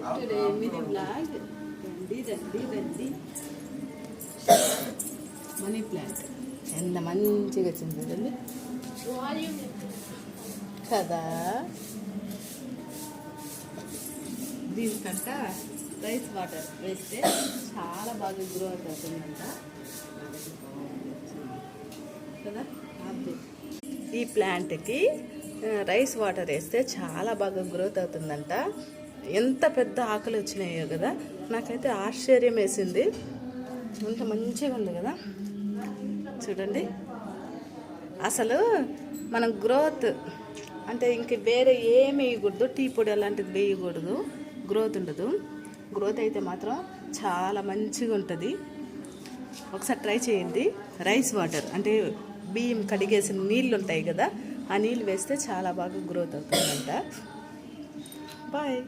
Today mini vlog. రండి money plant ఎంత మంచిగా వచ్చింది చూడండి కదా. దీనికంట రైస్ వాటర్ వేస్తే చాలా బాగా గ్రోత్ అవుతుందంట కదా. ఈ ప్లాంట్కి రైస్ వాటర్ వేస్తే చాలా బాగా గ్రోత్ అవుతుందంట. ఎంత పెద్ద ఆకులు వచ్చినాయో కదా, నాకైతే ఆశ్చర్యం వేసింది. అంత మంచిగా ఉంది కదా చూడండి. అసలు మనం గ్రోత్ అంటే ఇంక వేరే ఏమి వేయకూడదు, టీ పొడి అలాంటిది వేయకూడదు, గ్రోత్ ఉండదు. గ్రోత్ అయితే మాత్రం చాలా మంచిగా ఉంటుంది. ఒకసారి ట్రై చేయండి. రైస్ వాటర్ అంటే బియ్యం కడిగేసిన నీళ్ళు ఉంటాయి కదా, ఆ నీళ్ళు వేస్తే చాలా బాగా గ్రోత్ అవుతుందంట. బాయ్.